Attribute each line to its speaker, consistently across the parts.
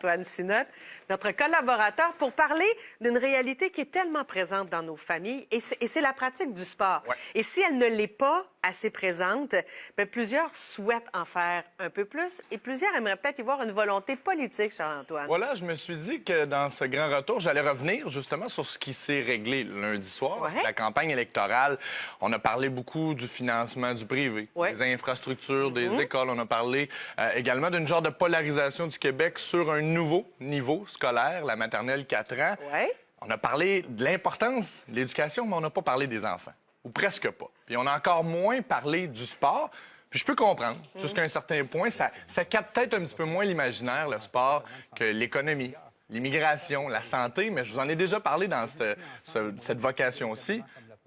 Speaker 1: Antoine Sinotte, notre collaborateur, pour parler d'une réalité qui est tellement présente dans nos familles, et c'est la pratique du sport.
Speaker 2: Ouais.
Speaker 1: Et si elle ne l'est pas assez présente, bien, plusieurs souhaitent en faire un peu plus, et plusieurs aimeraient peut-être y voir une volonté politique, Charles-Antoine.
Speaker 2: Voilà, je me suis dit que dans ce grand retour, j'allais revenir justement sur ce qui s'est réglé lundi soir,
Speaker 1: Ouais.
Speaker 2: la campagne électorale. On a parlé beaucoup du financement du privé,
Speaker 1: Ouais.
Speaker 2: des infrastructures, des écoles. On a parlé également d'une genre de polarisation du Québec sur un nouveau niveau scolaire, la maternelle 4 ans.
Speaker 1: Ouais.
Speaker 2: On a parlé de l'importance de l'éducation, mais on n'a pas parlé des enfants, ou presque pas. Puis on a encore moins parlé du sport. Puis je peux comprendre, jusqu'à un certain point, ça capte peut-être un petit peu moins l'imaginaire, le sport, que l'économie, l'immigration, la santé, mais je vous en ai déjà parlé dans cette vocation-ci.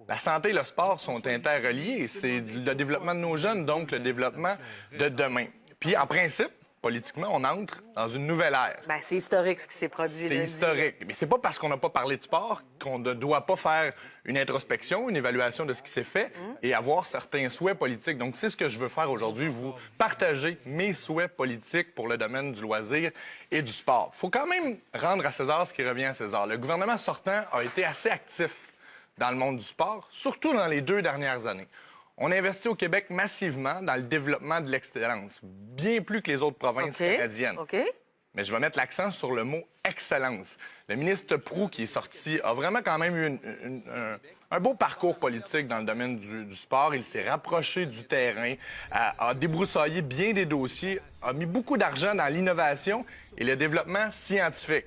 Speaker 2: La santé et le sport sont interreliés. C'est le développement de nos jeunes, donc le développement de demain. Puis en principe, politiquement, on entre dans une nouvelle ère.
Speaker 1: Bien, c'est historique ce qui s'est produit.
Speaker 2: C'est
Speaker 1: lundi.
Speaker 2: historique. Mais c'est pas parce qu'on n'a pas parlé de sport qu'on ne doit pas faire une introspection, une évaluation de ce qui s'est fait et avoir certains souhaits politiques. Donc, c'est ce que je veux faire aujourd'hui, vous partager mes souhaits politiques pour le domaine du loisir et du sport. Il faut quand même rendre à César ce qui revient à César. Le gouvernement sortant a été assez actif dans le monde du sport, surtout dans les 2 dernières années. On investit au Québec massivement dans le développement de l'excellence, bien plus que les autres provinces canadiennes.
Speaker 1: OK.
Speaker 2: Mais je vais mettre l'accent sur le mot « excellence ». Le ministre Proulx, qui est sorti, a vraiment quand même eu un beau parcours politique dans le domaine du sport. Il s'est rapproché du terrain, a débroussaillé bien des dossiers, a mis beaucoup d'argent dans l'innovation et le développement scientifique.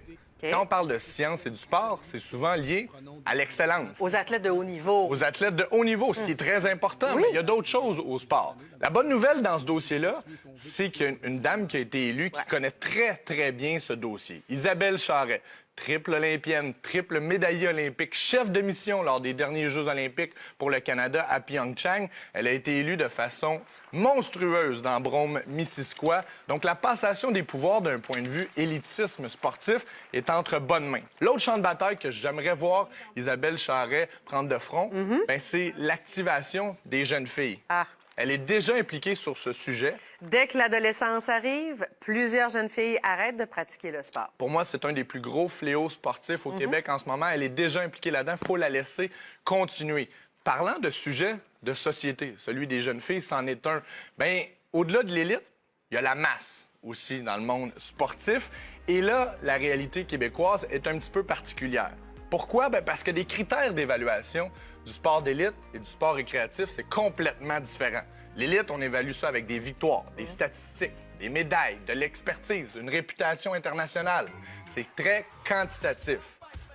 Speaker 2: Quand on parle de science et du sport, c'est souvent lié à l'excellence.
Speaker 1: Aux athlètes de haut niveau.
Speaker 2: Aux athlètes de haut niveau, ce qui est très important,
Speaker 1: Oui.
Speaker 2: mais il y a d'autres choses au sport. La bonne nouvelle dans ce dossier-là, c'est qu'il y a une dame qui a été élue qui connaît très, très bien ce dossier. Isabelle Charret, triple olympienne, triple médaillée olympique, chef de mission lors des derniers Jeux olympiques pour le Canada à Pyeongchang. Elle a été élue de façon monstrueuse dans Brome-Missisquoi. Donc, la passation des pouvoirs d'un point de vue élitisme sportif est entre bonnes mains. L'autre champ de bataille que j'aimerais voir Isabelle Charret prendre de front, ben, c'est l'activation des jeunes filles.
Speaker 1: Ah.
Speaker 2: Elle est déjà impliquée sur ce sujet.
Speaker 1: Dès que l'adolescence arrive, plusieurs jeunes filles arrêtent de pratiquer le sport.
Speaker 2: Pour moi, c'est un des plus gros fléaux sportifs au Québec en ce moment. Elle est déjà impliquée là-dedans. Il faut la laisser continuer. Parlant de sujet de société, celui des jeunes filles, c'en est un. Bien, au-delà de l'élite, il y a la masse aussi dans le monde sportif. Et là, la réalité québécoise est un petit peu particulière. Pourquoi? Bien, parce que des critères d'évaluation du sport d'élite et du sport récréatif, c'est complètement différent. L'élite, on évalue ça avec des victoires, des statistiques, des médailles, de l'expertise, une réputation internationale. C'est très quantitatif.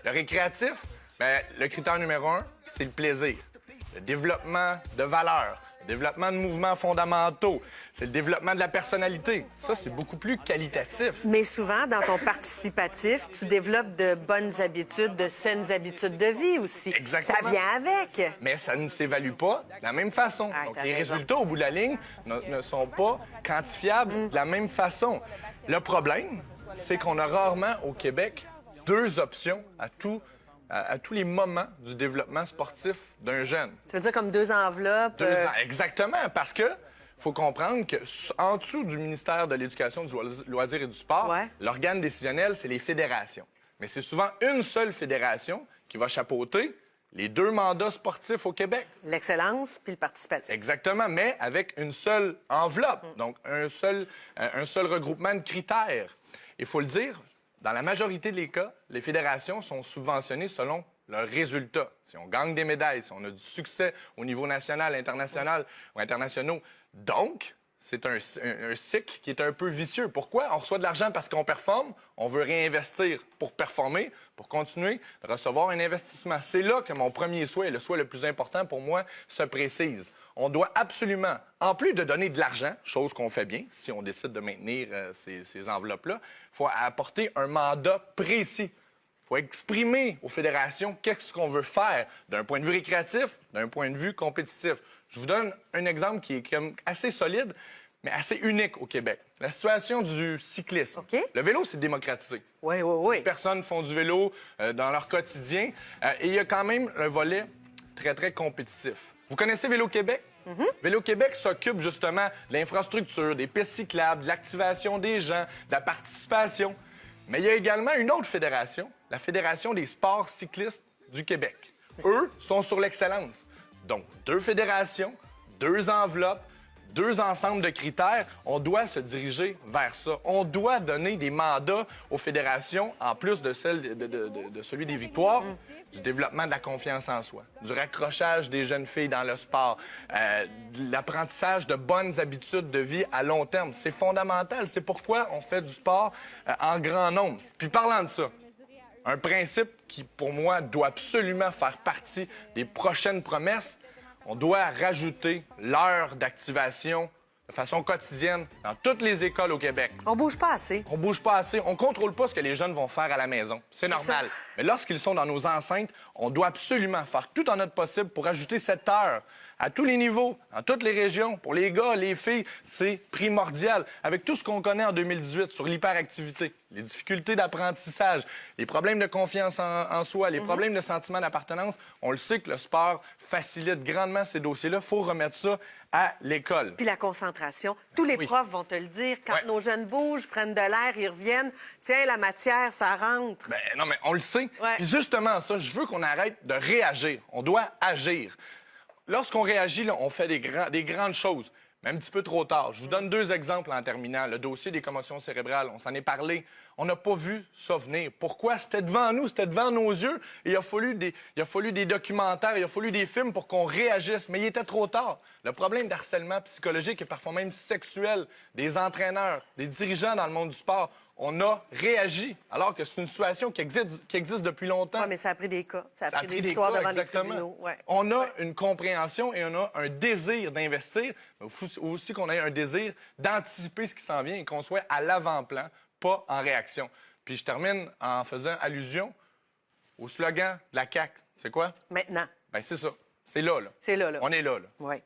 Speaker 2: Le récréatif, bien, le critère numéro 1, c'est le plaisir, le développement de valeurs, le développement de mouvements fondamentaux, c'est le développement de la personnalité. Ça, c'est beaucoup plus qualitatif.
Speaker 1: Mais souvent, dans ton participatif, tu développes de bonnes habitudes, de saines habitudes de vie aussi.
Speaker 2: Exactement.
Speaker 1: Ça vient avec.
Speaker 2: Mais ça ne s'évalue pas de la même façon.
Speaker 1: Ah,
Speaker 2: Donc,
Speaker 1: t'as
Speaker 2: les
Speaker 1: raison.
Speaker 2: résultats, au bout de la ligne, ne sont pas quantifiables de la même façon. Le problème, c'est qu'on a rarement au Québec 2 options à tous les moments du développement sportif d'un jeune.
Speaker 1: Tu veux dire comme 2 enveloppes?
Speaker 2: 2 ans, exactement, parce que faut comprendre que en dessous du ministère de l'Éducation, du loisir et du sport,
Speaker 1: Ouais.
Speaker 2: l'organe décisionnel, c'est les fédérations. Mais c'est souvent une seule fédération qui va chapeauter les 2 mandats sportifs au Québec.
Speaker 1: L'excellence puis le participatif.
Speaker 2: Exactement, mais avec une seule enveloppe, donc un seul regroupement de critères. Il faut le dire, dans la majorité des cas, les fédérations sont subventionnées selon leurs résultats. Si on gagne des médailles, si on a du succès au niveau national, international ou internationaux. Donc, c'est un cycle qui est un peu vicieux. Pourquoi? On reçoit de l'argent parce qu'on performe, on veut réinvestir pour performer, pour continuer de recevoir un investissement. C'est là que mon premier souhait, le souhait le plus important pour moi, se précise. On doit absolument, en plus de donner de l'argent, chose qu'on fait bien si on décide de maintenir ces enveloppes-là, il faut apporter un mandat précis. Il faut exprimer aux fédérations qu'est-ce qu'on veut faire d'un point de vue récréatif, d'un point de vue compétitif. Je vous donne un exemple qui est comme assez solide, mais assez unique au Québec. La situation du cyclisme.
Speaker 1: OK.
Speaker 2: Le vélo, c'est démocratisé.
Speaker 1: Oui, oui, oui.
Speaker 2: Les personnes font du vélo dans leur quotidien. Et il y a quand même un volet très, très compétitif. Vous connaissez Vélo Québec? Vélo Québec s'occupe justement de l'infrastructure, des pistes cyclables, de l'activation des gens, de la participation. Mais il y a également une autre fédération, la Fédération des sports cyclistes du Québec. Eux sont sur l'excellence. Donc, 2 fédérations, 2 enveloppes, 2 ensembles de critères, on doit se diriger vers ça. On doit donner des mandats aux fédérations, en plus de celui des victoires, du développement de la confiance en soi, du raccrochage des jeunes filles dans le sport, de l'apprentissage de bonnes habitudes de vie à long terme. C'est fondamental. C'est pourquoi on fait du sport en grand nombre. Puis parlant de ça, un principe qui, pour moi, doit absolument faire partie des prochaines promesses, on doit rajouter l'heure d'activation de façon quotidienne dans toutes les écoles au Québec.
Speaker 1: On bouge pas assez.
Speaker 2: On bouge pas assez. On contrôle pas ce que les jeunes vont faire à la maison. C'est normal.
Speaker 1: ça.
Speaker 2: Mais lorsqu'ils sont dans nos enceintes, on doit absolument faire tout en notre possible pour ajouter cette heure à tous les niveaux, dans toutes les régions. Pour les gars, les filles, c'est primordial. Avec tout ce qu'on connaît en 2018 sur l'hyperactivité, les difficultés d'apprentissage, les problèmes de confiance en soi, les problèmes de sentiment d'appartenance, on le sait que le sport facilite grandement ces dossiers-là. Il faut remettre ça à l'école.
Speaker 1: Puis la concentration. Tous les profs vont te le dire. Quand
Speaker 2: Ouais.
Speaker 1: nos jeunes bougent, prennent de l'air, ils reviennent. Tiens, la matière, ça rentre.
Speaker 2: Ben, non, mais on le sait.
Speaker 1: Ouais.
Speaker 2: Puis justement, ça, je veux qu'on arrête de réagir. On doit agir. Lorsqu'on réagit, là, on fait des grandes choses, mais un petit peu trop tard. Je vous donne 2 exemples en terminant. Le dossier des commotions cérébrales, on s'en est parlé. On n'a pas vu ça venir. Pourquoi? C'était devant nous, c'était devant nos yeux. Et il a fallu des documentaires, il a fallu des films pour qu'on réagisse. Mais il était trop tard. Le problème d'harcèlement psychologique et parfois même sexuel des entraîneurs, des dirigeants dans le monde du sport, on a réagi, alors que c'est une situation qui existe depuis longtemps.
Speaker 1: Oui, mais ça a pris des cas. Ça a
Speaker 2: Ça a
Speaker 1: pris
Speaker 2: pris
Speaker 1: des
Speaker 2: des
Speaker 1: histoires
Speaker 2: cas,
Speaker 1: devant
Speaker 2: exactement.
Speaker 1: les tribunaux. Ouais.
Speaker 2: On a une compréhension et on a un désir d'investir, mais il faut aussi qu'on ait un désir d'anticiper ce qui s'en vient et qu'on soit à l'avant-plan, pas en réaction. Puis je termine en faisant allusion au slogan de la CAQ. C'est quoi?
Speaker 1: Maintenant.
Speaker 2: Bien, c'est ça. C'est là, là.
Speaker 1: C'est là, là.
Speaker 2: On est là, là.
Speaker 1: Oui.